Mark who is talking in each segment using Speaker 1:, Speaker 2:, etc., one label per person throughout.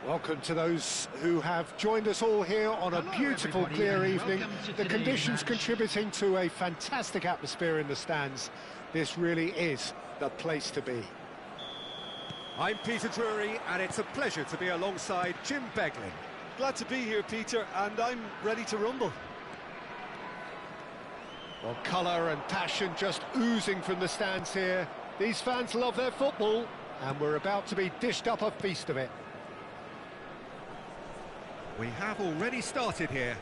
Speaker 1: Welcome to those who have joined us all here on a beautiful, clear evening. The conditions contributing to a fantastic atmosphere in the stands. This really is the place to be.
Speaker 2: I'm Peter Drury, and it's a pleasure to be alongside Jim Beglin.
Speaker 3: Glad to be here, Peter, and I'm ready to rumble.
Speaker 1: Well, colour and passion just oozing from the stands here. These fans love their football, and we're about to be dished up a feast of it.
Speaker 2: We have already started here.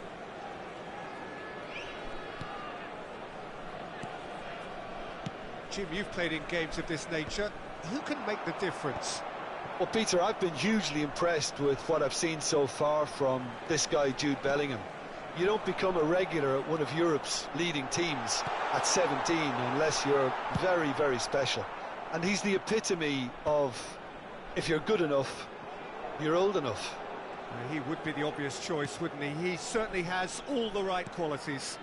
Speaker 2: Jim, you've played in games of this nature. Who can make the difference?
Speaker 3: Well, Peter, I've been hugely impressed with what I've seen so far from this guy, Jude Bellingham. You don't become a regular at one of Europe's leading teams at 17 unless you're very, very special. And he's the epitome of, if you're good enough, you're old enough.
Speaker 2: He would be the obvious choice, wouldn't he? He certainly has all the right qualities.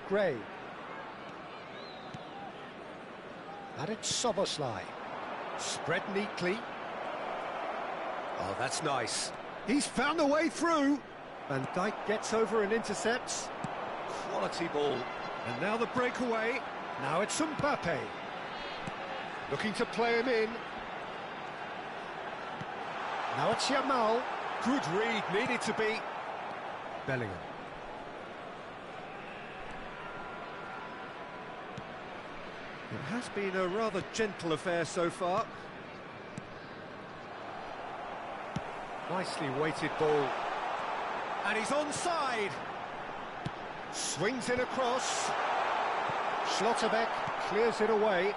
Speaker 1: Gray. And it's Soboslai. Spread neatly.
Speaker 2: Oh, that's nice.
Speaker 1: He's found a way through. Van Dijk gets over and intercepts.
Speaker 2: Quality ball. And now the breakaway.
Speaker 1: Now it's Mbappe. Looking to play him in. Now it's Yamal.
Speaker 2: Good read, needed to be.
Speaker 1: Bellingham.
Speaker 2: It has been a rather gentle affair so far.
Speaker 1: Nicely weighted ball.
Speaker 2: And he's onside.
Speaker 1: Swings it across. Schlotterbeck clears it away.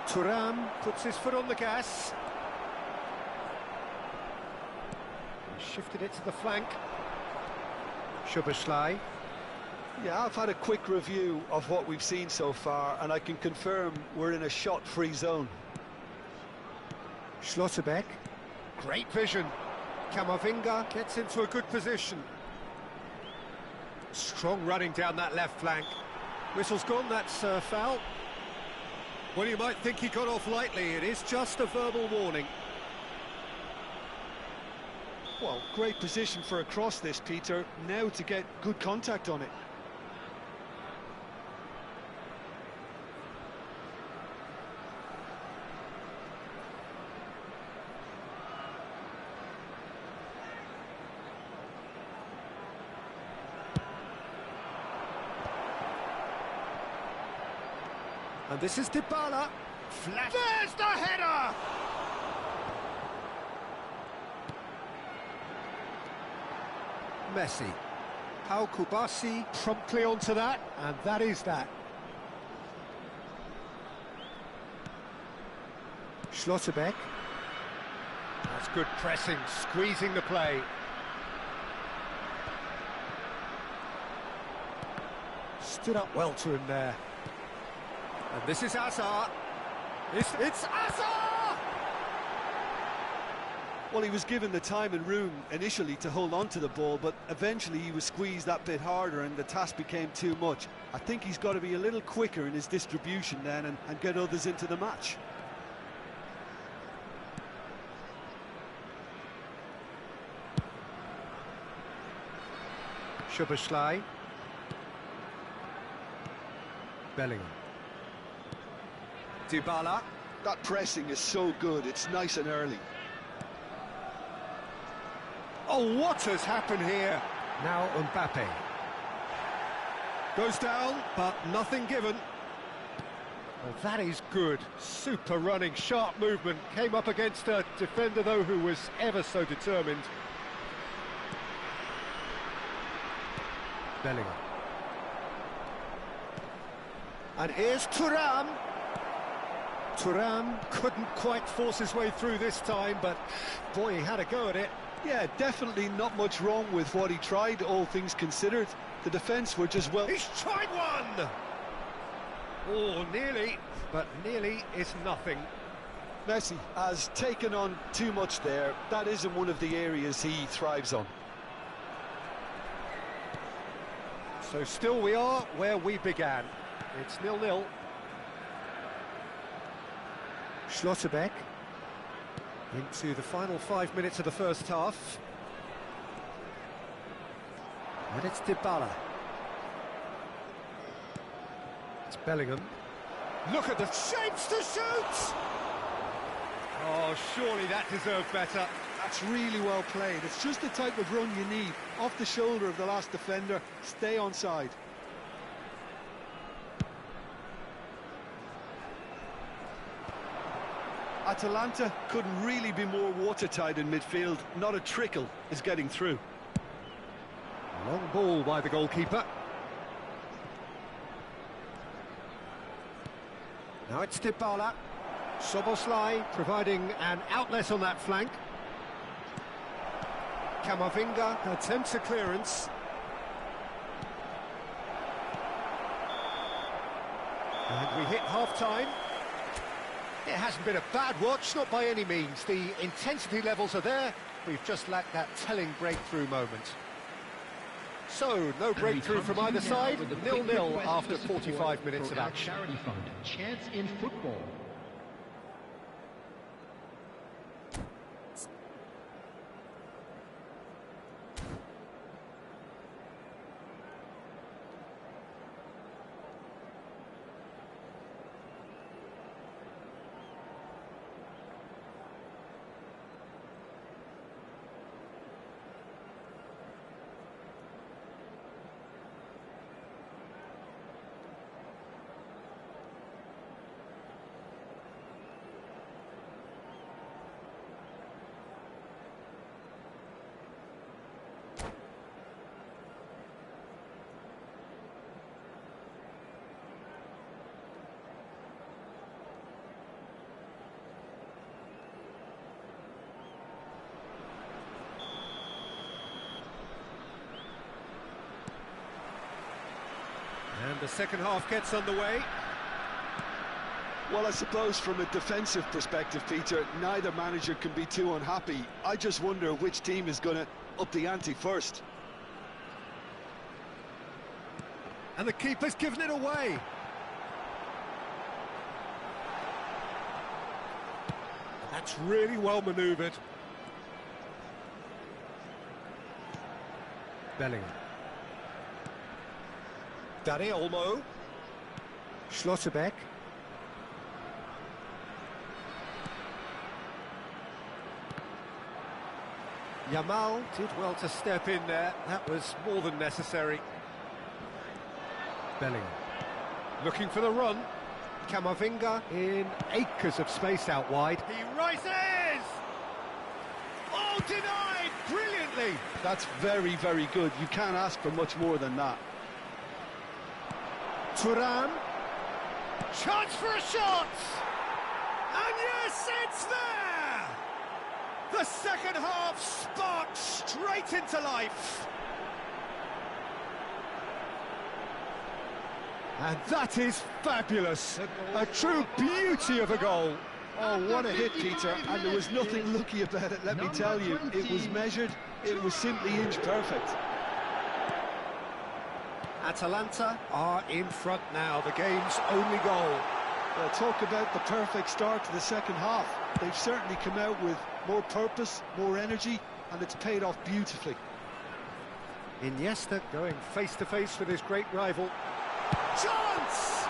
Speaker 1: Thuram puts his foot on the gas. He shifted it to the flank. Szoboszlai.
Speaker 3: Yeah, I've had a quick review of what we've seen so far, and I can confirm we're in a shot-free zone.
Speaker 1: Schlotterbeck. Great vision. Camavinga
Speaker 2: Gets into a good position. Strong running down that left flank. Whistle's gone, that's foul. Well, you might think he got off lightly. It is just a verbal warning.
Speaker 3: Well, great position for a cross this, Peter. Now to get good contact on it.
Speaker 1: And this is Dybala. Flat. There's the header! Messi. Pau Kubasi promptly onto that, and that is that. Schlotterbeck. That's good pressing, squeezing the play. Stood up well to him there.
Speaker 2: And this is Hazard. It's Hazard!
Speaker 3: Well, he was given the time and room initially to hold on to the ball, but eventually he was squeezed that bit harder and the task became too much. I think he's got to be a little quicker in his distribution then and get others into the match.
Speaker 1: Szoboszlai. Bellingham.
Speaker 2: Dybala.
Speaker 3: That pressing is so good, it's nice and early.
Speaker 1: Oh, what has happened here? Now Mbappe.
Speaker 2: Goes down, but nothing given.
Speaker 1: Well, that is good. Super running, sharp movement. Came up against a defender, though, who was ever so determined. Bellingham. And here's Thuram. Thuram couldn't quite force his way through this time, but boy, he had a go at it.
Speaker 3: Yeah, definitely not much wrong with what he tried, all things considered. The defence were just well...
Speaker 1: He's tried one! Oh, nearly, but nearly is nothing.
Speaker 3: Messi has taken on too much there. That isn't one of the areas he thrives on.
Speaker 2: So still we are where we began. It's 0-0. Schlotterbeck into the final 5 minutes of the first half. And it's Dybala. It's Bellingham. Look at the shapes to shoot! Oh, surely that deserved better.
Speaker 3: That's really well played. It's just the type of run you need. Off the shoulder of the last defender, stay onside. Atalanta couldn't really be more watertight in midfield. Not a trickle is getting through.
Speaker 2: Long ball by the goalkeeper. Now it's Dybala. Soboslai providing an outlet on that flank. Camavinga attempts a clearance. And we hit half-time. It hasn't been a bad watch, not by any means. The intensity levels are there. We've just lacked that telling breakthrough moment. So, no breakthrough from either side. 0-0 after 45 minutes of action.
Speaker 4: Charity fund, Chance in Football.
Speaker 2: And the second half gets underway.
Speaker 3: Well, I suppose from a defensive perspective, Peter, neither manager can be too unhappy. I just wonder which team is going to up the ante first.
Speaker 2: And the keeper's given it away. That's really well manoeuvred. Bellingham. Dani Olmo. Schlotterbeck. Yamal did well to step in there. That was more than necessary. Bellingham. Looking for the run. Camavinga in acres of space out wide. He rises! Oh, denied! Brilliantly!
Speaker 3: That's very, very good. You can't ask for much more than that.
Speaker 2: Thuram. Chance for a shot! And yes, it's there! The second half sparked straight into life. And that is fabulous. A true beauty of a goal.
Speaker 3: Oh, what a hit, Peter. And there was nothing lucky about it, let me tell you. It was measured, it was simply inch perfect.
Speaker 2: Atalanta are in front now, the game's only goal.
Speaker 3: Well, talk about the perfect start to the second half. They've certainly come out with more purpose, more energy, and it's paid off beautifully.
Speaker 2: Iniesta going face-to-face with his great rival. Chance!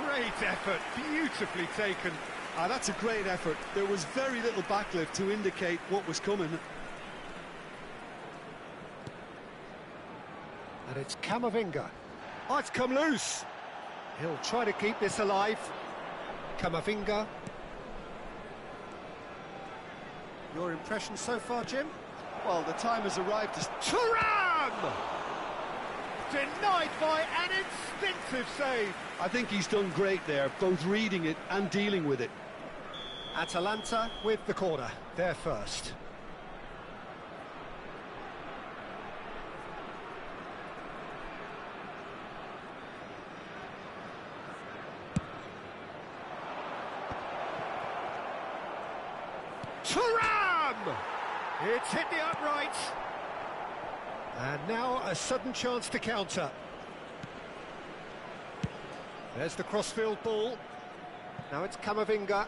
Speaker 2: Great effort, beautifully taken.
Speaker 3: That's a great effort. There was very little backlift to indicate what was coming.
Speaker 2: And it's Camavinga. Oh, it's come loose. He'll try to keep this alive. Camavinga. Your impression so far, Jim?
Speaker 3: Well, the time has arrived to...
Speaker 2: Thuram! Denied by an instinctive save.
Speaker 3: I think he's done great there, both reading it and dealing with it.
Speaker 2: Atalanta with the corner, they're first. Thuram! It's hit the upright. And now a sudden chance to counter. There's the crossfield ball. Now it's Camavinga.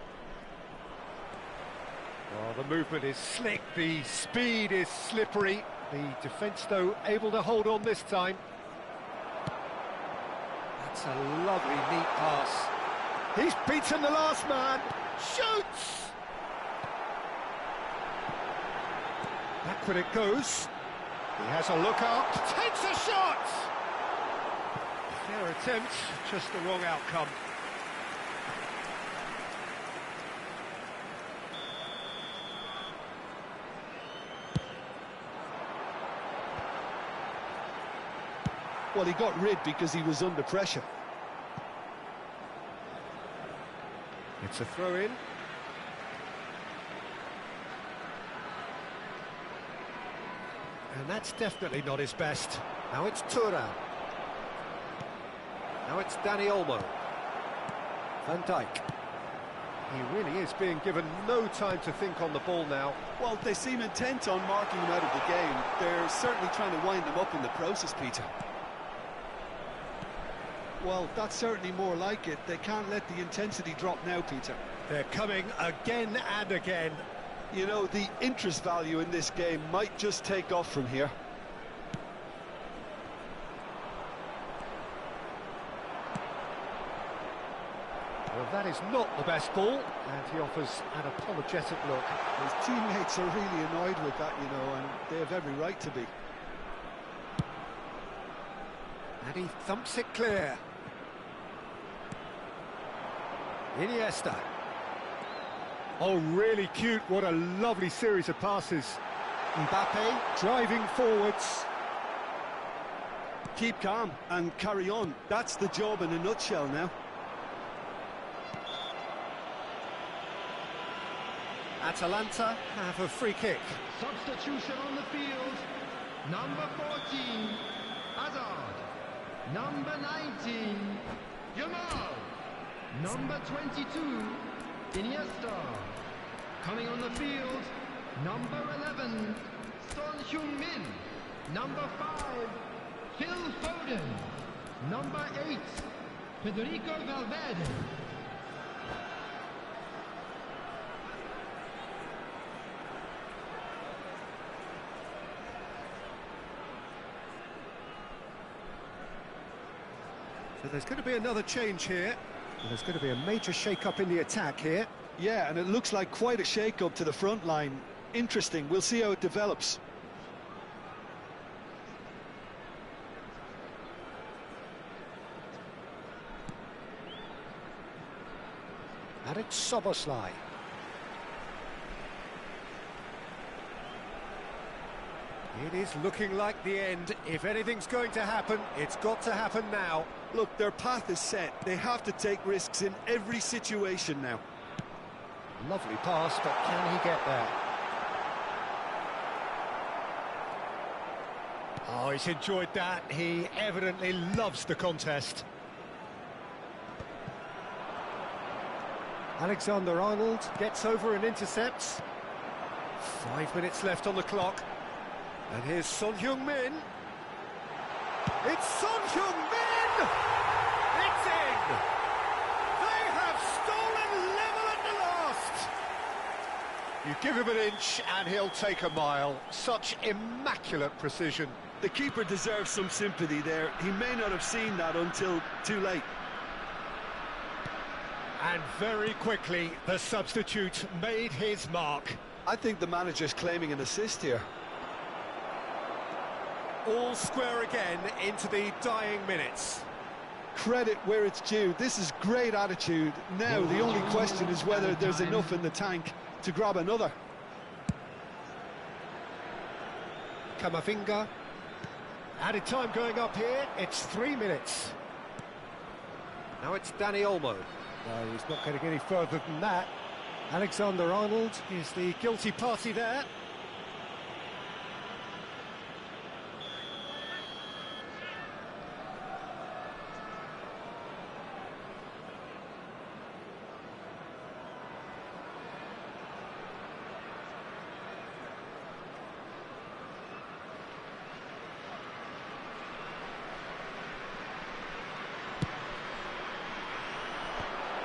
Speaker 2: Oh, the movement is slick, the speed is slippery. The defence, though, able to hold on this time. That's a lovely, neat pass. He's beaten the last man. Shoots! Backward it goes. He has a look up, takes a shot! Fair attempt, just the wrong outcome.
Speaker 3: Well, he got rid because he was under pressure.
Speaker 2: It's a throw-in. And that's definitely not his best. Now it's Thuram. Now it's Dani Olmo. Van Dijk. He really is being given no time to think on the ball now.
Speaker 3: Well, they seem intent on marking him out of the game. They're certainly trying to wind him up in the process, Peter. Well, that's certainly more like it. They can't let the intensity drop now, Peter.
Speaker 2: They're coming again and again.
Speaker 3: You know, the interest value in this game might just take off from here.
Speaker 2: Well, that is not the best ball, and he offers an apologetic look.
Speaker 3: His teammates are really annoyed with that, you know, and they have every right to be.
Speaker 2: And he thumps it clear. Iniesta. Oh, really cute. What a lovely series of passes. Mbappe driving forwards.
Speaker 3: Keep calm and carry on. That's the job in a nutshell now.
Speaker 2: Atalanta have a free kick.
Speaker 4: Substitution on the field. Number 14, Hazard. Number 19, Jamal. Number 22, Iniesta. Coming on the field, number 11, Son Heung-min. Number 5, Phil Foden. Number 8, Federico Valverde.
Speaker 2: So there's going to be another change here. There's going to be a major shake-up in the attack here.
Speaker 3: Yeah, and it looks like quite a shake-up to the front line. Interesting. We'll see how it develops.
Speaker 2: And it's Szoboszlai. It is looking like the end. If anything's going to happen, it's got to happen now.
Speaker 3: Look, their path is set. They have to take risks in every situation now.
Speaker 2: Lovely pass, but can he get there? Oh, he's enjoyed that. He evidently loves the contest. Alexander-Arnold gets over and intercepts. 5 minutes left on the clock. And here's Son Heung-min. It's Son Heung-min! It's in! They have stolen level at the last! You give him an inch and he'll take a mile. Such immaculate precision.
Speaker 3: The keeper deserves some sympathy there. He may not have seen that until too late.
Speaker 2: And very quickly, the substitute made his mark.
Speaker 3: I think the manager's claiming an assist here.
Speaker 2: All square again into the dying minutes.
Speaker 3: Credit where it's due. This is great attitude. Now the only question is whether there's enough in the tank to grab another.
Speaker 2: Camavinga. Added time going up here. It's 3 minutes. Now it's Dani Olmo. No, he's not getting any further than that. Alexander-Arnold is the guilty party there.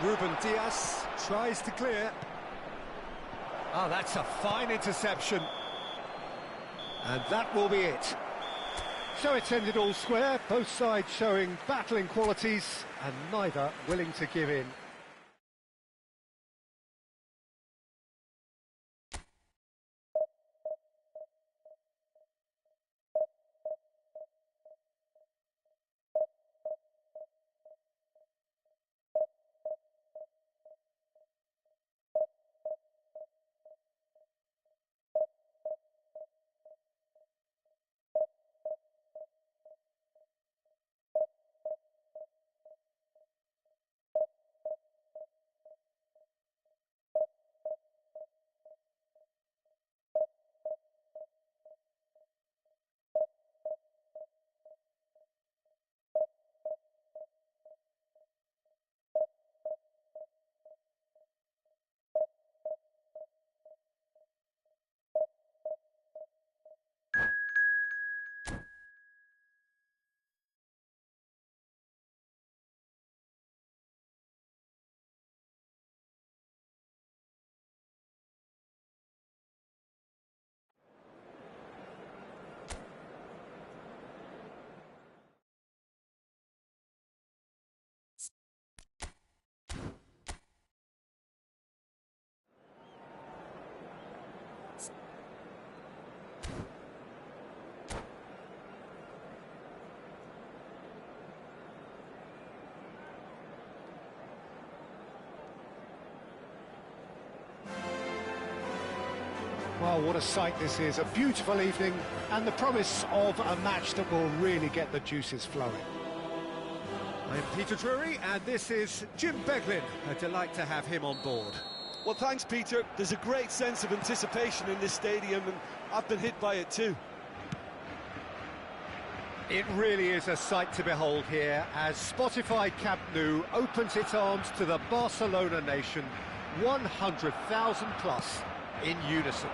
Speaker 2: Ruben Diaz tries to clear. Oh, that's a fine interception. And that will be it. So it's ended all square, both sides showing battling qualities and neither willing to give in. Well, what a sight this is, a beautiful evening and the promise of a match that will really get the juices flowing. I'm Peter Drury and this is Jim Beglin. A delight to have him on board.
Speaker 3: Well, thanks, Peter. There's a great sense of anticipation in this stadium, and I've been hit by it too.
Speaker 2: It really is a sight to behold here as Spotify Camp Nou opens its arms to the Barcelona nation, 100,000 plus in unison.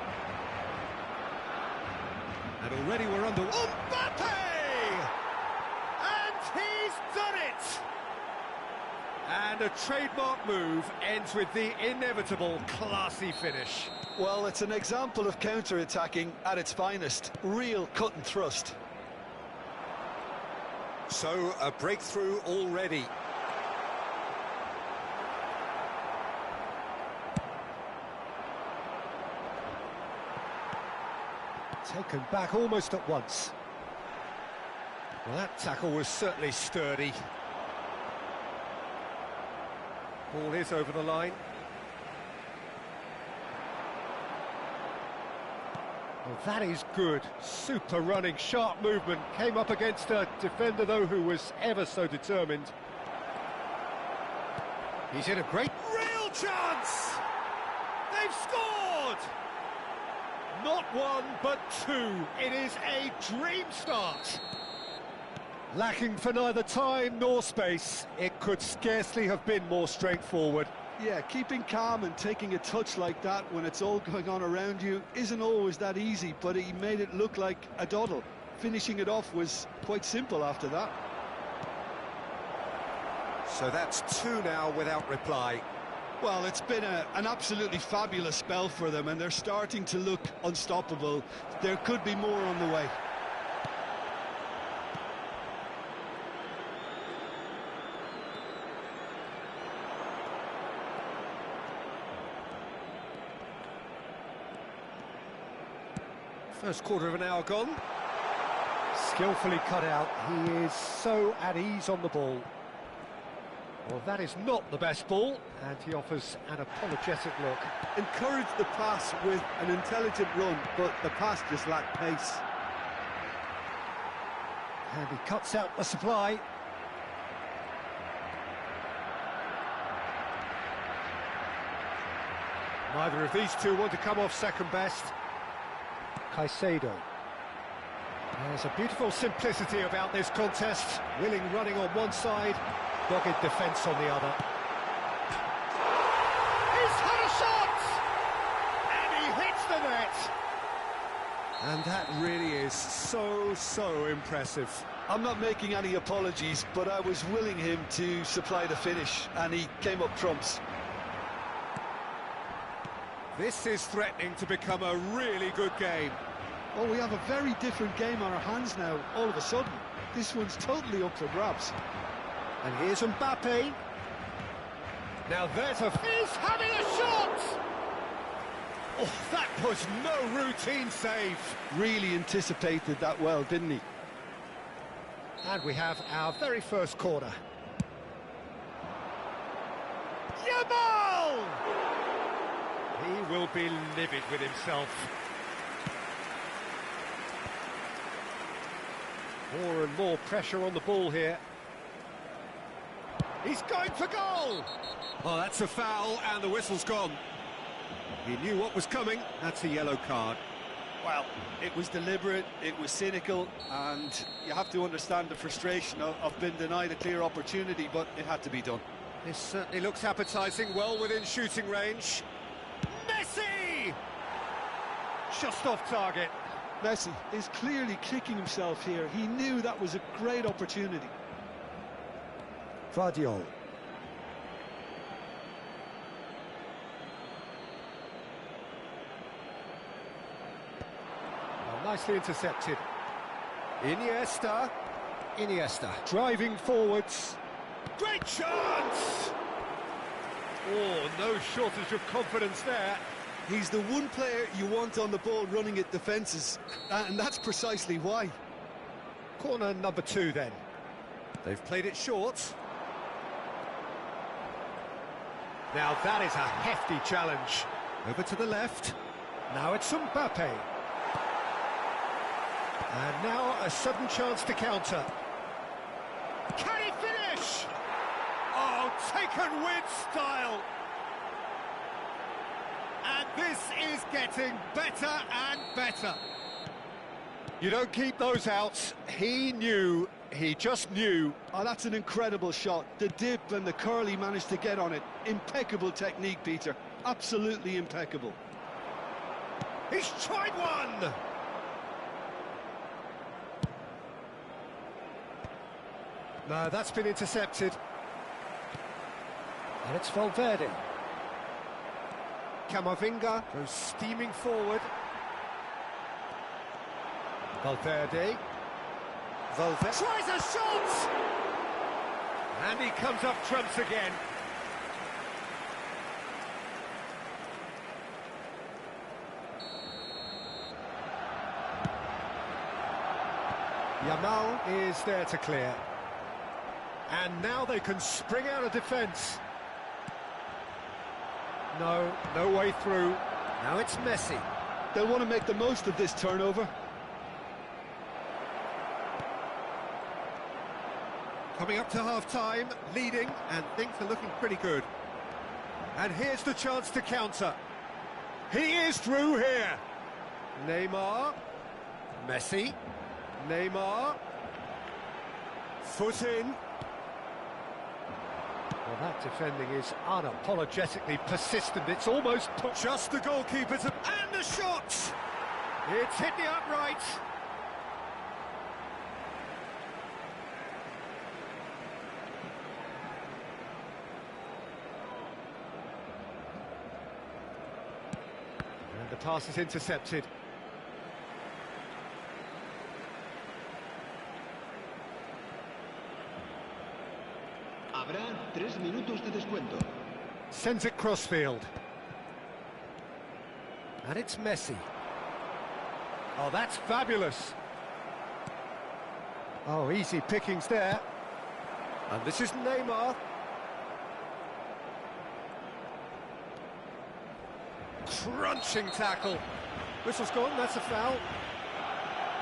Speaker 2: And already we're under... Mbappe! And he's done it! And a trademark move ends with the inevitable classy finish.
Speaker 3: Well, it's an example of counter-attacking at its finest. Real cut and thrust.
Speaker 2: So, a breakthrough already. Taken back almost at once. Well, that tackle was certainly sturdy. Ball is over the line. Well, that is good. Super running, sharp movement. Came up against a defender, though, who was ever so determined. He's in a great... Real chance! They've scored! Not one, but two. It is a dream start. Lacking for neither time nor space. It could scarcely have been more straightforward.
Speaker 3: Yeah, keeping calm and taking a touch like that when it's all going on around you isn't always that easy, but he made it look like a doddle. Finishing it off was quite simple after that.
Speaker 2: So that's two now without reply.
Speaker 3: Well, it's been an absolutely fabulous spell for them, and they're starting to look unstoppable. There could be more on the way.
Speaker 2: First quarter of an hour gone. Skillfully cut out. He is so at ease on the ball. Well, that is not the best ball, and he offers an apologetic look.
Speaker 3: Encouraged the pass with an intelligent run, but the pass just lacked pace.
Speaker 2: And he cuts out the supply. Neither of these two want to come off second best. Caicedo. There's a beautiful simplicity about this contest. Willing running on one side, dogged defence on the other. He's had a shot! And he hits the net! And that really is so impressive.
Speaker 3: I'm not making any apologies, but I was willing him to supply the finish, and he came up trumps.
Speaker 1: This is threatening to become a really good game.
Speaker 3: Well, we have a very different game on our hands now, all of a sudden. This one's totally up for grabs.
Speaker 1: And here's Mbappe. Now there's He's having a shot! Oh, that was no routine save.
Speaker 3: Really anticipated that well, didn't he?
Speaker 1: And we have our very first corner. Yamal! He will be livid with himself. More and more pressure on the ball here. He's going for goal! Oh, that's a foul, and the whistle's gone. He knew what was coming. That's a yellow card.
Speaker 3: Well, it was deliberate, it was cynical, and you have to understand the frustration of being denied a clear opportunity, but it had to be done.
Speaker 1: This certainly looks appetising, well within shooting range. Messi! Just off target.
Speaker 3: Messi is clearly kicking himself here. He knew that was a great opportunity.
Speaker 1: Vardiol. Nicely intercepted. Iniesta. Driving forwards. Great chance! Oh, no shortage of confidence there.
Speaker 3: He's the one player you want on the ball running at defences, and that's precisely why.
Speaker 1: Corner number 2 then. They've played it short. Now that is a hefty challenge. Over to the left. Now it's Mbappe. And now a sudden chance to counter. Can he finish? Oh, taken with style. And this is getting better and better. You don't keep those out. He just knew.
Speaker 3: Oh, that's an incredible shot. The dip and the curl he managed to get on it. Impeccable technique, Peter. Absolutely impeccable.
Speaker 1: He's tried one! No, that's been intercepted. And it's Valverde. Camavinga goes steaming forward. Valverde tries a shot! And he comes up trumps again. Yamal is there to clear. And now they can spring out of defence. No way through. Now it's Messi.
Speaker 3: They'll want to make the most of this turnover.
Speaker 1: Coming up to half-time, leading, and things are looking pretty good. And here's the chance to counter. He is through here. Neymar. Messi. Neymar. Foot in. Well, that defending is unapologetically persistent. It's almost put just the goalkeeper to... And the shot! It's hit the upright. And the pass is intercepted.
Speaker 4: Habrá 3 minutos de descuento.
Speaker 1: Sends it crossfield. And it's Messi. Oh, that's fabulous. Oh, easy pickings there. And this is Neymar. Crunching tackle. Whistle's gone, that's a foul.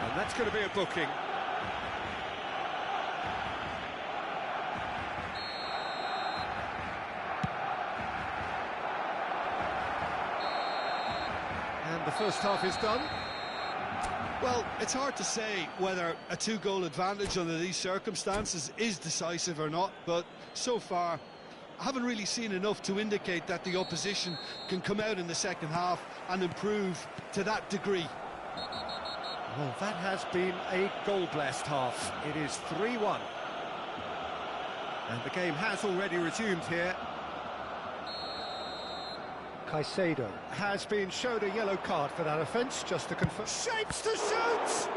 Speaker 1: And that's going to be a booking. And the first half is done.
Speaker 3: Well, it's hard to say whether a 2-goal advantage under these circumstances is decisive or not, but so far I haven't really seen enough to indicate that the opposition can come out in the second half and improve to that degree.
Speaker 2: Well, that has been a goal-blessed half. It is 3-1. And the game has already resumed here.
Speaker 1: Caicedo
Speaker 2: Has been showed a yellow card for that offence, just to confirm. Shapes to shoot!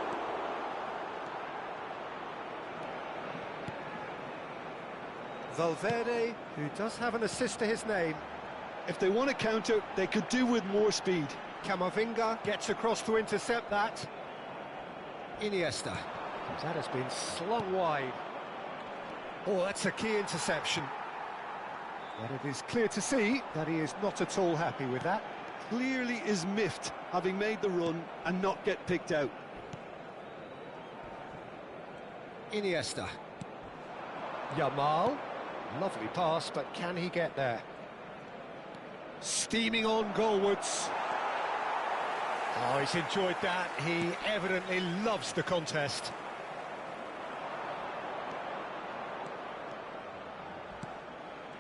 Speaker 2: Valverde, who does have an assist to his name.
Speaker 3: If they want to counter, they could do with more speed.
Speaker 2: Camavinga gets across to intercept that. Iniesta. That has been slung wide. Oh, that's a key interception. But it is clear to see that he is not at all happy with that.
Speaker 3: Clearly is miffed, having made the run and not get picked out.
Speaker 2: Iniesta. Yamal. Lovely pass, but can he get there? Steaming on goalwards. Oh, he's enjoyed that. He evidently loves the contest.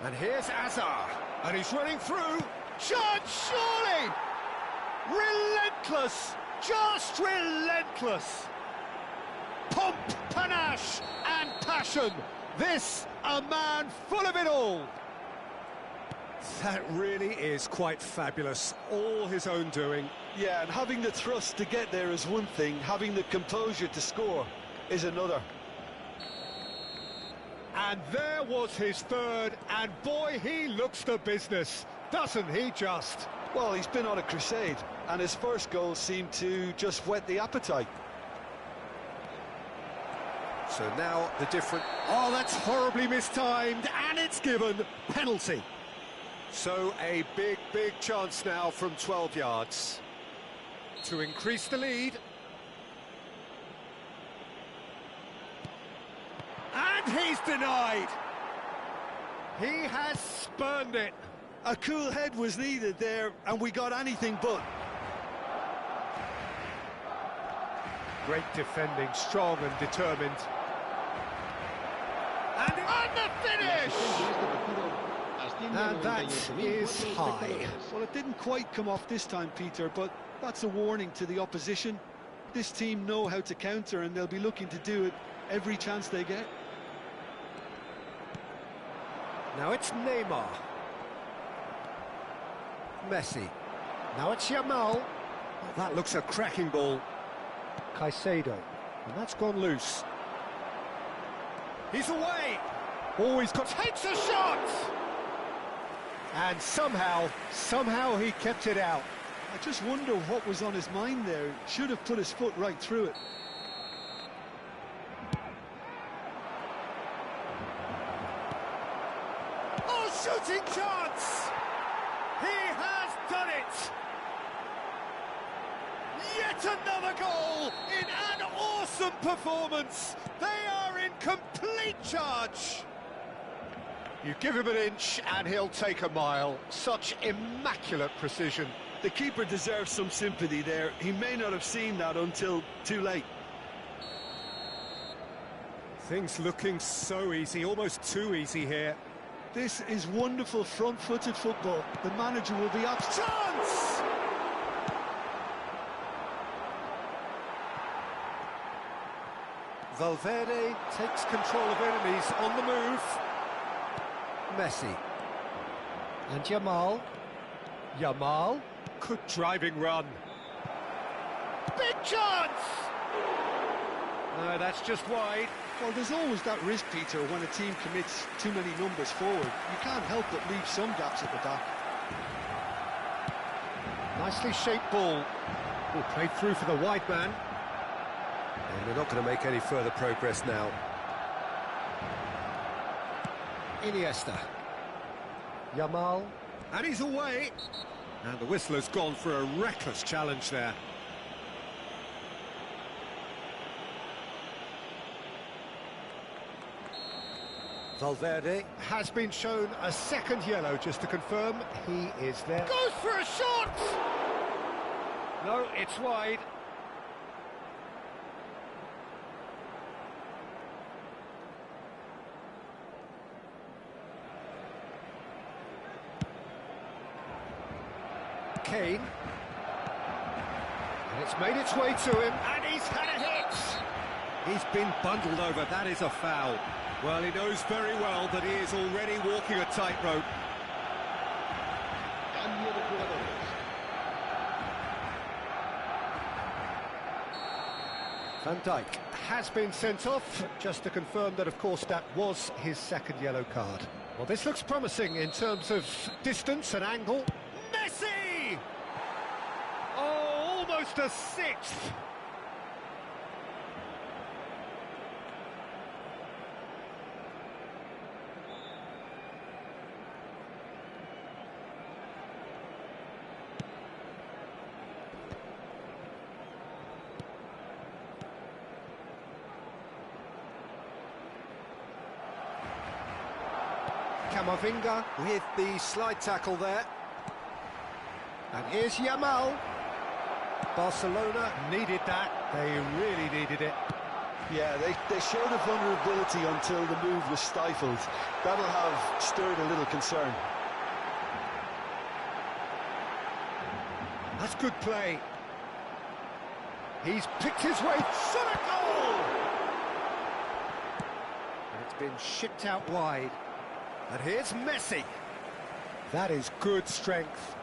Speaker 2: And here's Azar. And he's running through. Chance, surely! Relentless! Just relentless! Pomp, panache and passion. This, a man full of it all. That really is quite fabulous. All his own doing.
Speaker 3: Yeah, and having the thrust to get there is one thing, having the composure to score is another.
Speaker 2: And there was his third, and boy, he looks the business, doesn't he just?
Speaker 3: Well, he's been on a crusade, and his first goal seemed to just whet the appetite.
Speaker 2: So now the different... Oh, that's horribly mistimed, and it's given. Penalty. So a big, big chance now from 12 yards to increase the lead. And he's denied. He has spurned it.
Speaker 3: A cool head was needed there, and we got anything but.
Speaker 2: Great defending, strong and determined. And the finish! And that is high.
Speaker 3: Well, it didn't quite come off this time, Peter, but that's a warning to the opposition. This team know how to counter, and they'll be looking to do it every chance they get.
Speaker 2: Now it's Neymar. Messi. Now it's Yamal. Oh, that looks a cracking ball.
Speaker 1: Caicedo.
Speaker 2: And that's gone loose. He's away. Oh, he's got... Takes a shot! And somehow he kept it out.
Speaker 3: I just wonder what was on his mind there. Should have put his foot right through it.
Speaker 2: Oh, shooting chance! He has done it! Yet another goal in an awesome performance. They are in complete charge. You give him an inch and he'll take a mile. Such immaculate precision.
Speaker 3: The keeper deserves some sympathy there. He may not have seen that until too late.
Speaker 2: Things looking so easy, almost too easy here.
Speaker 3: This is wonderful front-footed football. The manager will be up.
Speaker 2: Chance! Valverde takes control of enemies on the move. Messi. And Yamal. Yamal. Good driving run. Big chance! No, that's just wide.
Speaker 3: Well, there's always that risk, Peter, when a team commits too many numbers forward. You can't help but leave some gaps at the back.
Speaker 2: Nicely shaped ball. Oh, played through for the wide man. And they're not going to make any further progress now. Iniesta. Yamal. And he's away. And the whistler's gone for a reckless challenge there. Valverde has been shown a second yellow, just to confirm he is there. Goes for a shot! No, it's wide. Kane. And it's made its way to him, and he's had a hit! He's been bundled over, that is a foul. Well, he knows very well that he is already walking a tightrope.
Speaker 4: Cambio de jugadores.
Speaker 2: Van Dijk has been sent off, just to confirm that, of course, that was his second yellow card. Well, this looks promising in terms of distance and angle. Messi! Oh, almost a sixth! Camavinga with the slide tackle there. And here's Yamal. Barcelona needed that. They really needed it.
Speaker 3: Yeah, they showed a vulnerability until the move was stifled. That'll have stirred a little concern.
Speaker 2: That's good play. He's picked his way to the goal! And it's been shipped out wide. And here's Messi. That is good strength.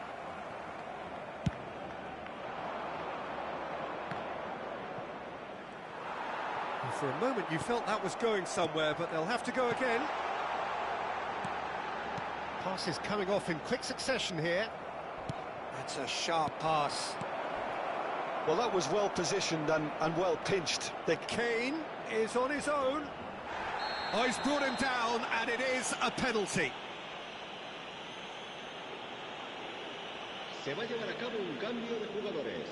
Speaker 2: And for a moment you felt that was going somewhere, but they'll have to go again. Passes coming off in quick succession here. That's a sharp pass.
Speaker 3: Well, that was well positioned and well pinched.
Speaker 2: Kane is on his own. Oh, he's brought him down, and it is a penalty.
Speaker 4: Se va a llevar a cabo un cambio de jugadores.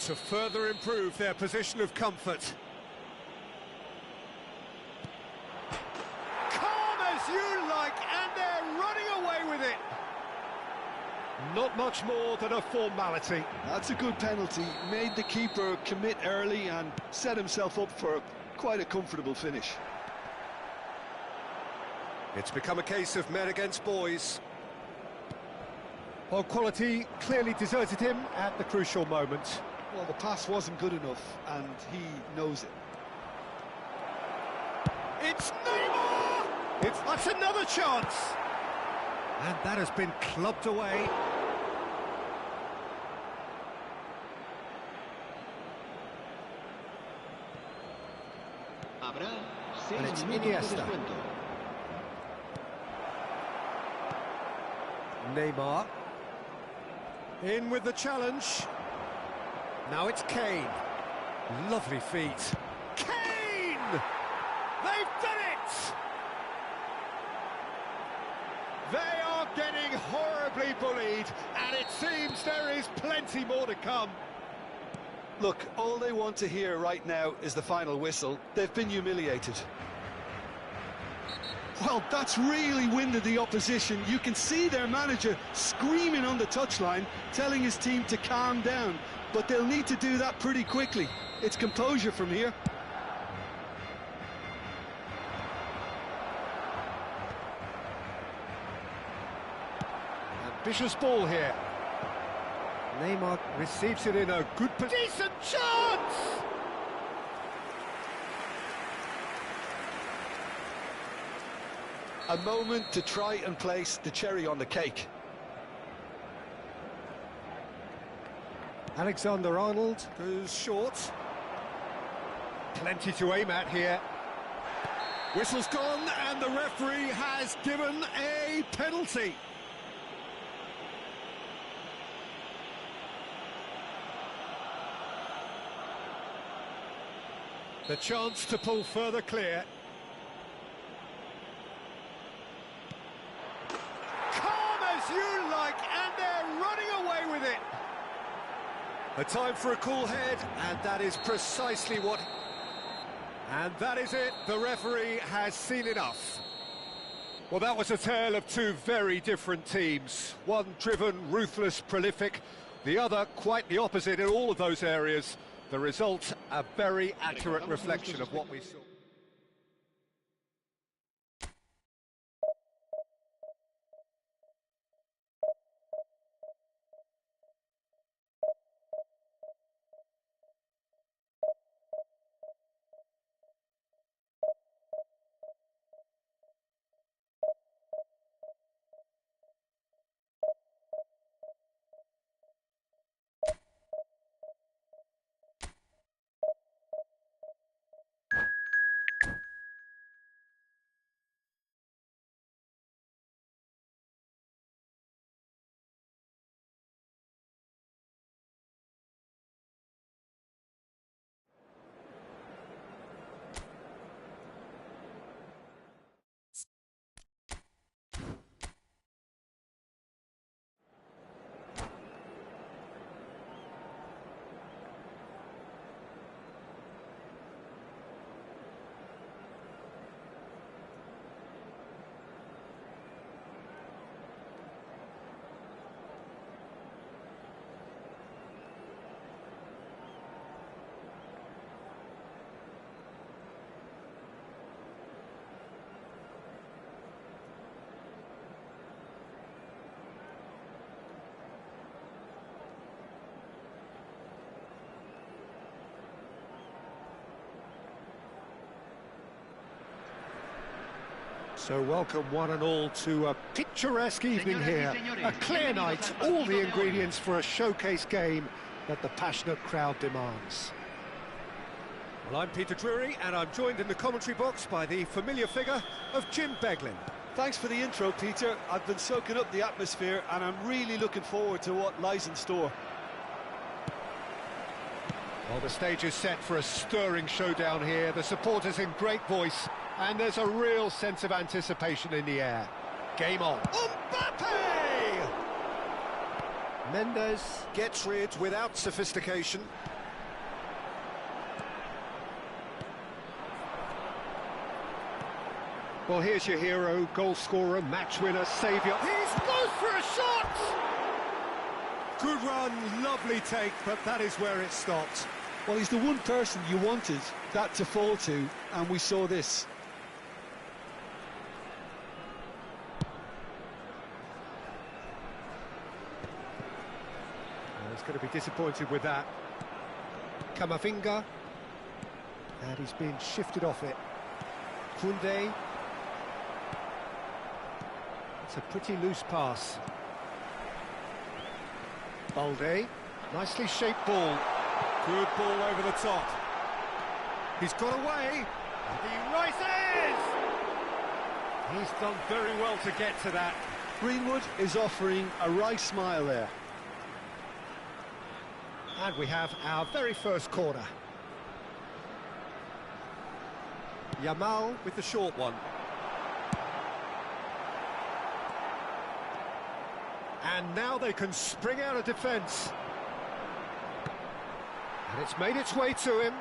Speaker 2: To further improve their position of comfort. Calm as you like, and they're running away with it. Not much more than a formality.
Speaker 3: That's a good penalty. Made the keeper commit early and set himself up for quite a comfortable finish.
Speaker 2: It's become a case of men against boys. Well, quality clearly deserted him at the crucial moment.
Speaker 3: Well, the pass wasn't good enough, and he knows it.
Speaker 2: It's Neymar! That's another chance! And that has been clubbed away.
Speaker 4: Habrá
Speaker 2: And it's
Speaker 4: 6 minutos de
Speaker 2: Iniesta.
Speaker 4: descuento.
Speaker 2: Neymar. In with the challenge. Now it's Kane. Lovely feet. Kane! They've done it! They are getting horribly bullied, and it seems there is plenty more to come.
Speaker 3: Look, all they want to hear right now is the final whistle. They've been humiliated. Well, that's really winded the opposition. You can see their manager screaming on the touchline, telling his team to calm down. But they'll need to do that pretty quickly. It's composure from here.
Speaker 2: Ambitious ball here. Neymar receives it in a good position. Decent chance!
Speaker 3: A moment to try and place the cherry on the cake.
Speaker 2: Alexander-Arnold goes short. Plenty to aim at here. Whistle's gone, and the referee has given a penalty. The chance to pull further clear. Calm as you like, and they're running away with it. A time for a cool head, and that is precisely what... And that is it, the referee has seen enough. Well, that was a tale of two very different teams. One driven, ruthless, prolific, the other quite the opposite in all of those areas. The result, a very accurate reflection of what we saw.
Speaker 1: So welcome one and all to a picturesque evening here. A clear night, all the ingredients for a showcase game that the passionate crowd demands. Well, I'm Peter Drury, and I'm joined in the commentary box by the familiar figure of Jim Beglin.
Speaker 3: Thanks for the intro, Peter. I've been soaking up the atmosphere and I'm really looking forward to what lies in store.
Speaker 1: Well, the stage is set for a stirring showdown here. The supporters in great voice, and there's a real sense of anticipation in the air. Game on. Mbappe! Mendes gets rid without sophistication. Well, here's your hero, goal scorer, match winner, saviour. He's goes for a shot! Good run, lovely take, but that is where it stopped.
Speaker 3: Well, he's the one person you wanted that to fall to, and we saw this.
Speaker 1: Well, he's going to be disappointed with that. Camavinga. And he's been shifted off it. Koundé. It's a pretty loose pass. Balde. Nicely shaped ball. Good ball over the top. He's got away. He rises! He's done very well to get to that.
Speaker 3: Greenwood is offering a wry smile there.
Speaker 1: And we have our very first corner. Yamal with the short one. And now they can spring out of defence. And it's made its way to him.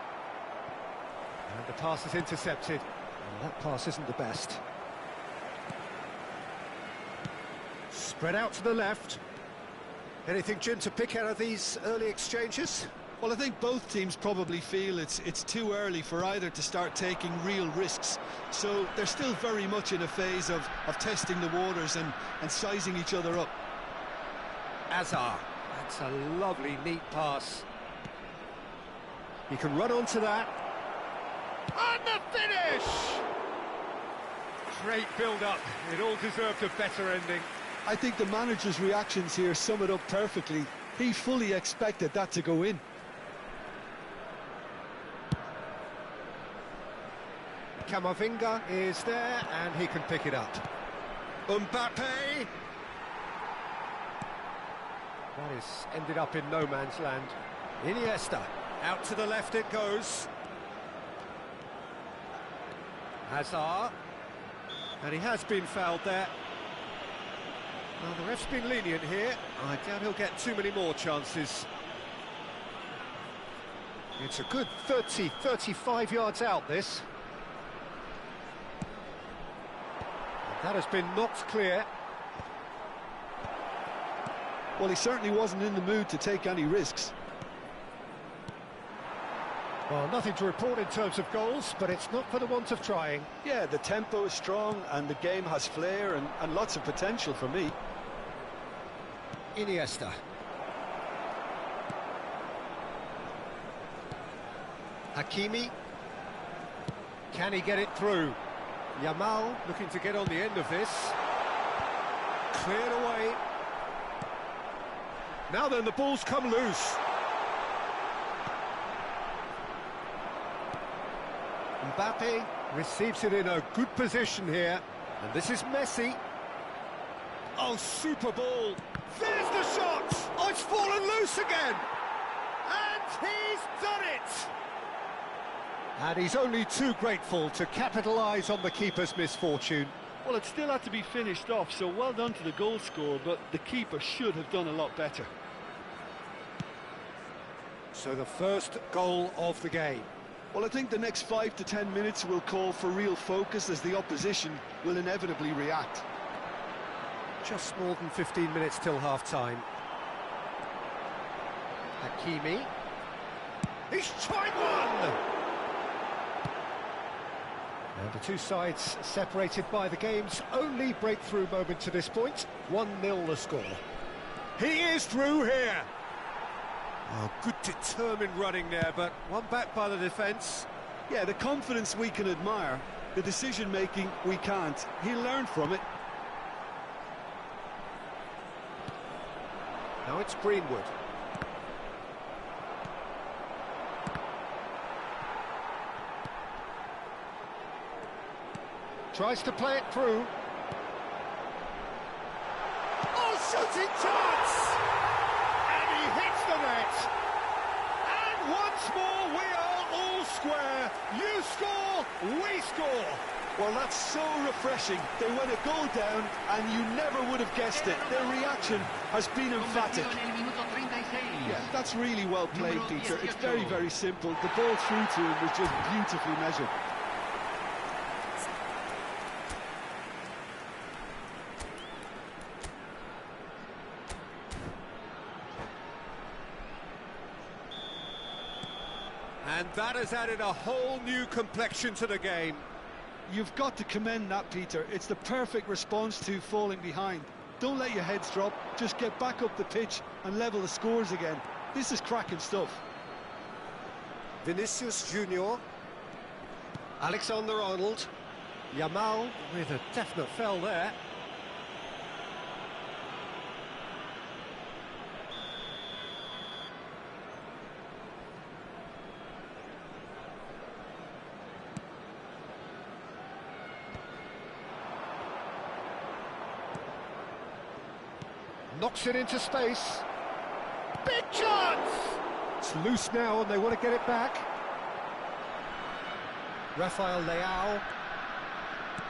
Speaker 1: And the pass is intercepted. Well, that pass isn't the best. Spread out to the left. Anything, Jim, to pick out of these early exchanges?
Speaker 3: Well, I think both teams probably feel it's too early for either to start taking real risks. So they're still very much in a phase of testing the waters and sizing each other up.
Speaker 1: Hazard. That's a lovely, neat pass. He can run onto that. And the finish! Great build-up. It all deserved a better ending.
Speaker 3: I think the manager's reactions here sum it up perfectly. He fully expected that to go in.
Speaker 1: Camavinga is there, and he can pick it up. Mbappe! That is ended up in no man's land. Iniesta. Out to the left it goes. Hazard. And he has been fouled there. Well, the ref's been lenient here. I doubt he'll get too many more chances. It's a good 30, 35 yards out, this. That has been knocked clear.
Speaker 3: Well, he certainly wasn't in the mood to take any risks.
Speaker 1: Well, nothing to report in terms of goals, but it's not for the want of trying.
Speaker 3: Yeah, the tempo is strong and the game has flair and lots of potential for me.
Speaker 1: Iniesta. Hakimi. Can he get it through? Yamal looking to get on the end of this. Cleared away. Now then, the ball's come loose. Mbappe receives it in a good position here. And this is Messi. Oh, super ball. There's the shot! Oh, it's fallen loose again! And he's done it! And he's only too grateful to capitalise on the keeper's misfortune.
Speaker 5: Well, it still had to be finished off, so well done to the goal scorer, but the keeper should have done a lot better.
Speaker 1: So the first goal of the game.
Speaker 3: Well, I think the next 5 to 10 minutes will call for real focus as the opposition will inevitably react.
Speaker 1: Just more than 15 minutes till half-time. Hakimi. He's tried one! And the two sides separated by the game's only breakthrough moment to this point. 1-0 the score. He is through here! Oh, good determined running there, but one back by the defence.
Speaker 3: Yeah, the confidence we can admire, The decision-making, we can't. He'll learn from it.
Speaker 2: Now it's Greenwood. Tries to play it through. Oh, shooting chance! And he hits the net. And once more we are all square. You score, we score.
Speaker 3: Well, that's so refreshing. They went a goal down, and you never would have guessed it. Their reaction has been emphatic. Yeah, that's really well played, Peter. It's very, very simple. The ball through to him was just beautifully measured.
Speaker 2: And that has added a whole new complexion to the game.
Speaker 3: You've got to commend that, Peter. It's the perfect response to falling behind. Don't let your heads drop. Just get back up the pitch and level the scores again. This is cracking stuff.
Speaker 2: Vinicius Junior. Alexander-Arnold. Yamal with a definite foul there. Knocks it into space. Big chance! It's loose now and they want to get it back. Rafael Leao.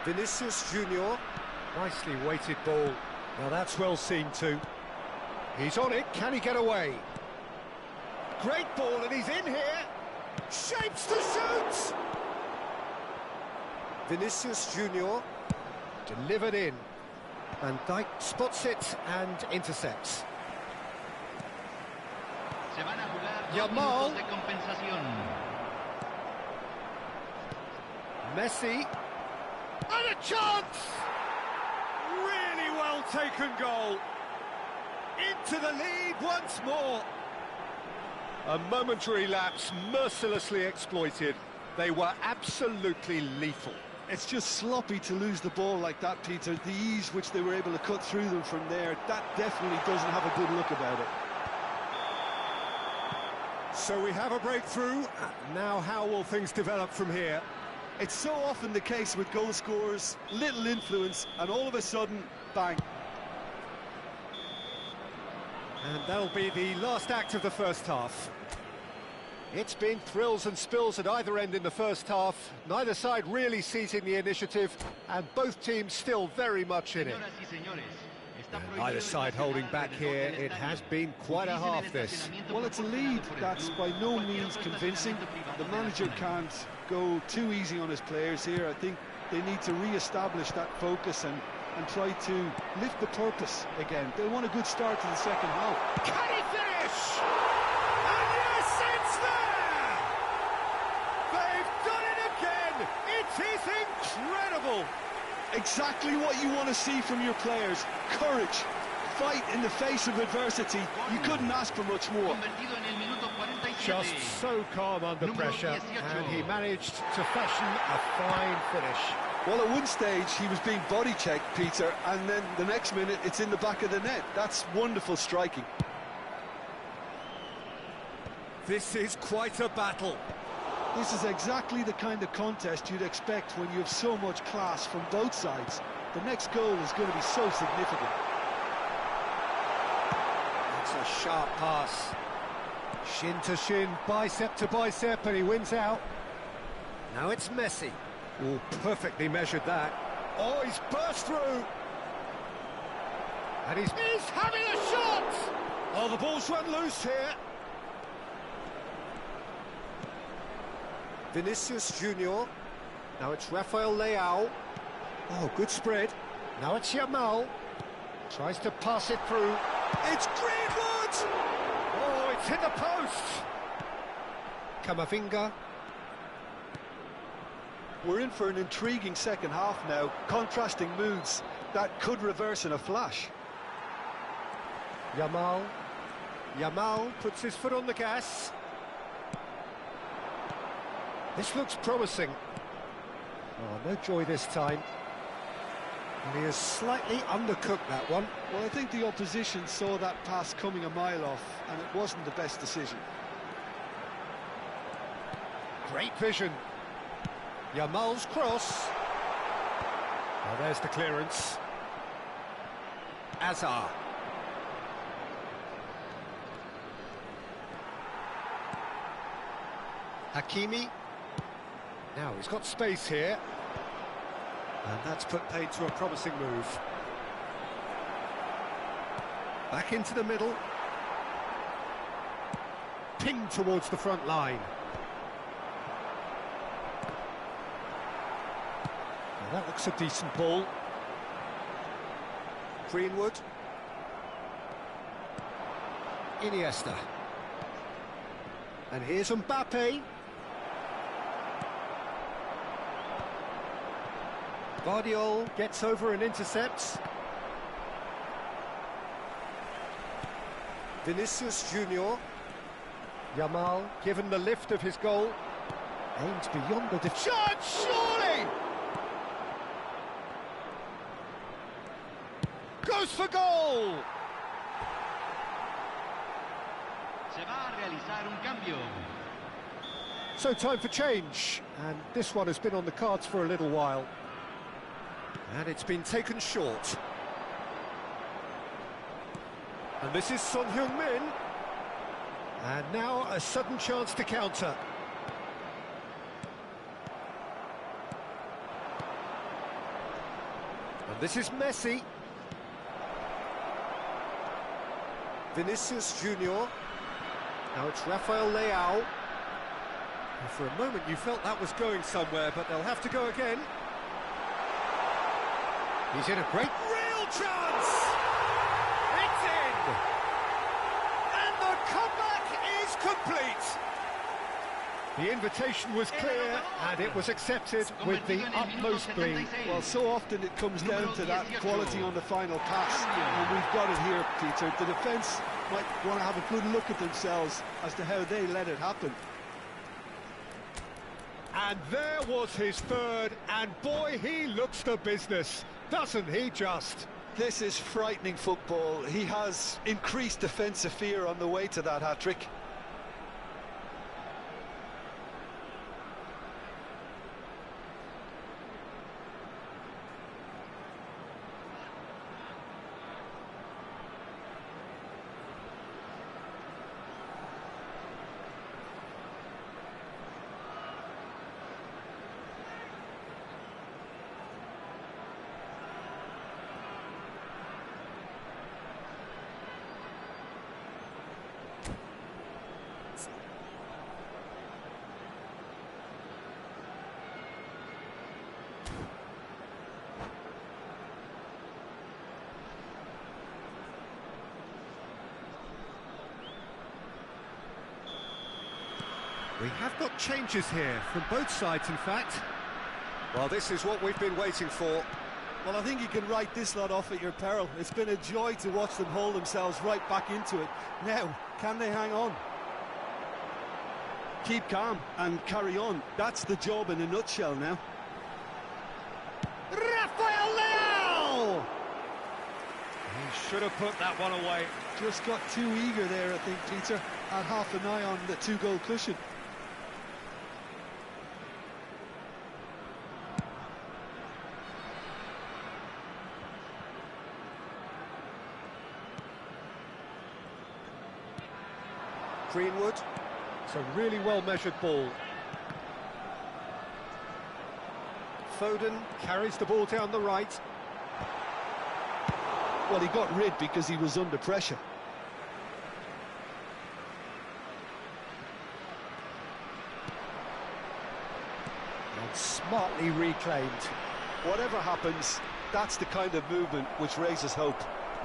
Speaker 2: Vinicius Junior. Nicely weighted ball. Now that's well seen too. He's on it, can he get away? Great ball and he's in here. Shapes to shoot! Vinicius Junior. Delivered in. Van Dijk spots it and intercepts. Yamal. Messi. And a chance! Really well taken goal. Into the lead once more. A momentary lapse mercilessly exploited. They were absolutely lethal.
Speaker 3: It's just sloppy to lose the ball like that, Peter. The ease which they were able to cut through them from there, that definitely doesn't have a good look about it.
Speaker 2: So we have a breakthrough. Now how will things develop from here?
Speaker 3: It's so often the case with goal scorers, little influence, and all of a sudden, bang.
Speaker 2: And that'll be the last act of the first half. It's been thrills and spills at either end in the first half. Neither side really seizing the initiative, and both teams still very much in it. And neither side holding back here. It has been quite a half, this.
Speaker 3: Well, it's a lead that's by no means convincing. The manager can't go too easy on his players here. I think they need to re-establish that focus and try to lift the purpose again. They want a good start to the second half.
Speaker 2: Can he finish? And yes, it's there! They've done it again! It is incredible!
Speaker 3: Exactly what you want to see from your players. Courage, fight in the face of adversity. You couldn't ask for much more.
Speaker 2: Just so calm under pressure, and he managed to fashion a fine finish.
Speaker 3: Well, at one stage he was being body checked, Peter, and then the next minute it's in the back of the net. That's wonderful striking.
Speaker 2: This is quite a battle.
Speaker 3: This is exactly the kind of contest you'd expect when you have so much class from both sides. The next goal is going to be so significant.
Speaker 2: That's a sharp pass. Shin to shin, bicep to bicep, and he wins out. Now it's Messi. Oh, perfectly measured that. Oh, he's burst through. And he's having a shot! Oh, the ball's run loose here. Vinicius Junior. Now it's Rafael Leao. Oh, good spread. Now it's Yamal. Tries to pass it through. It's Greenwood! Oh, it's hit the post. Camavinga.
Speaker 3: We're in for an intriguing second half now. Contrasting moods that could reverse in a flash.
Speaker 2: Yamal. Yamal puts his foot on the gas. This looks promising.
Speaker 1: Oh, no joy this time. And he has slightly undercooked that one.
Speaker 3: Well, I think the opposition saw that pass coming a mile off, and it wasn't the best decision.
Speaker 1: Great vision. Yamal's cross. Well, there's the clearance. Azar. Hakimi. Now he's got space here. And that's put paid to a promising move. Back into the middle. Pinged towards the front line. Now that looks a decent ball. Greenwood. Iniesta. And here's Mbappe. Guardiola gets over and intercepts. Vinicius Junior. Yamal given the lift of his goal. Aims beyond the defence. Shot, surely! Goes for goal!
Speaker 6: Se va a realizar un cambio.
Speaker 1: So time for change, and this one has been on the cards for a little while. And it's been taken short. And this is Son Heung-min. And now a sudden chance to counter. And this is Messi. Vinicius Junior. Now it's Rafael Leao. And for a moment you felt that was going somewhere, but they'll have to go again. He's in a great real chance! It's in! And the comeback is complete! The invitation was clear and it was accepted with the utmost glee.
Speaker 3: Well, so often it comes down to that quality on the final pass, and we've got it here, Peter. The defence might want to have a good look at themselves as to how they let it happen.
Speaker 1: And there was his third, and boy, he looks the business, doesn't he just?
Speaker 3: This is frightening football. He has increased defensive fear on the way to that hat-trick.
Speaker 1: We have got changes here, from both sides in fact. Well, this is what we've been waiting for.
Speaker 3: Well, I think you can write this lot off at your peril. It's been a joy to watch them hold themselves right back into it. Now, can they hang on? Keep calm and carry on. That's the job in a nutshell now.
Speaker 1: Rafael Leao! He should have put that one away.
Speaker 3: Just got too eager there, I think, Peter. Had half an eye on the two-goal cushion.
Speaker 1: Greenwood. It's a really well-measured ball. Foden carries the ball down the right.
Speaker 3: Well, he got rid because he was under pressure.
Speaker 1: And smartly reclaimed.
Speaker 3: Whatever happens, that's the kind of movement which raises hope.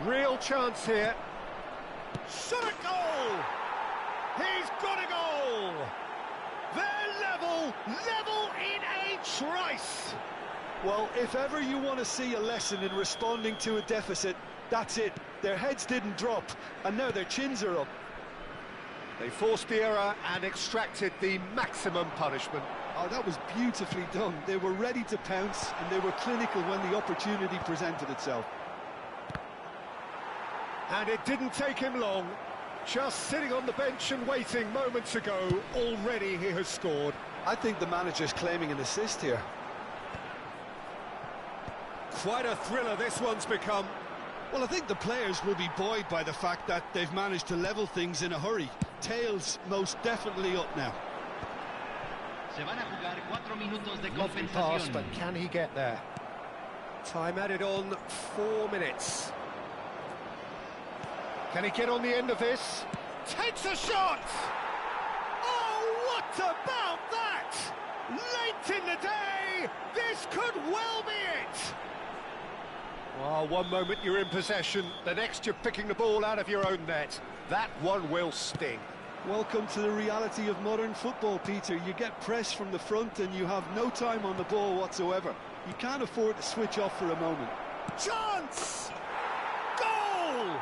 Speaker 1: Real chance here. Shot a goal! He's got a goal! They're level in a trice!
Speaker 3: Well, if ever you want to see a lesson in responding to a deficit, that's it. Their heads didn't drop, and now their chins are up.
Speaker 1: They forced the error and extracted the maximum punishment.
Speaker 3: Oh, that was beautifully done. They were ready to pounce and they were clinical when the opportunity presented itself.
Speaker 2: And it didn't take him long. Just sitting on the bench and waiting moments ago, already he has scored.
Speaker 3: I think the manager's claiming an assist here.
Speaker 2: Quite a thriller this one's become.
Speaker 5: Well, I think the players will be buoyed by the fact that they've managed to level things in a hurry. Tails most definitely up now.
Speaker 6: Se van a jugar 4 minutos de
Speaker 2: Lovely pass,
Speaker 6: compensación.
Speaker 2: but can he get there? Time added on 4 minutes. Can he get on the end of this? Takes a shot! Oh, what about that? Late in the day, this could well be it! Well, one moment you're in possession, the next you're picking the ball out of your own net. That one will sting.
Speaker 3: Welcome to the reality of modern football, Peter. You get press from the front and you have no time on the ball whatsoever. You can't afford to switch off for a moment.
Speaker 2: Chance! Goal!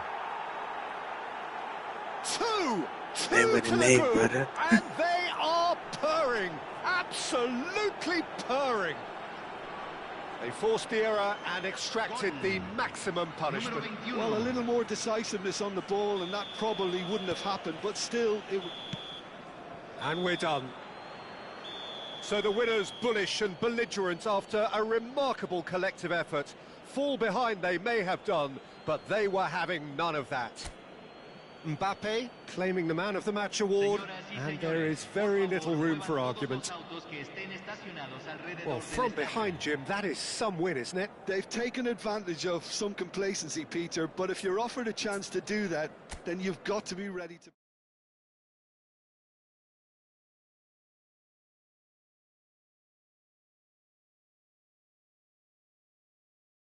Speaker 2: Two
Speaker 7: with
Speaker 2: to
Speaker 7: the
Speaker 2: the
Speaker 7: name,
Speaker 2: good,
Speaker 7: brother.
Speaker 2: and they are purring, absolutely purring. They forced the error and extracted the maximum punishment.
Speaker 6: Número 21.
Speaker 3: Well, a little more decisiveness on the ball and that probably wouldn't have happened, but still, it would...
Speaker 2: And we're done. So the winners, bullish and belligerent after a remarkable collective effort. Fall behind they may have done, but they were having none of that. Mbappe claiming the Man of the Match award, and there is very little room for argument. Well, from behind, Jim, that is some win, isn't it?
Speaker 3: They've taken advantage of some complacency, Peter, but if you're offered a chance to do that, then you've got to be ready to...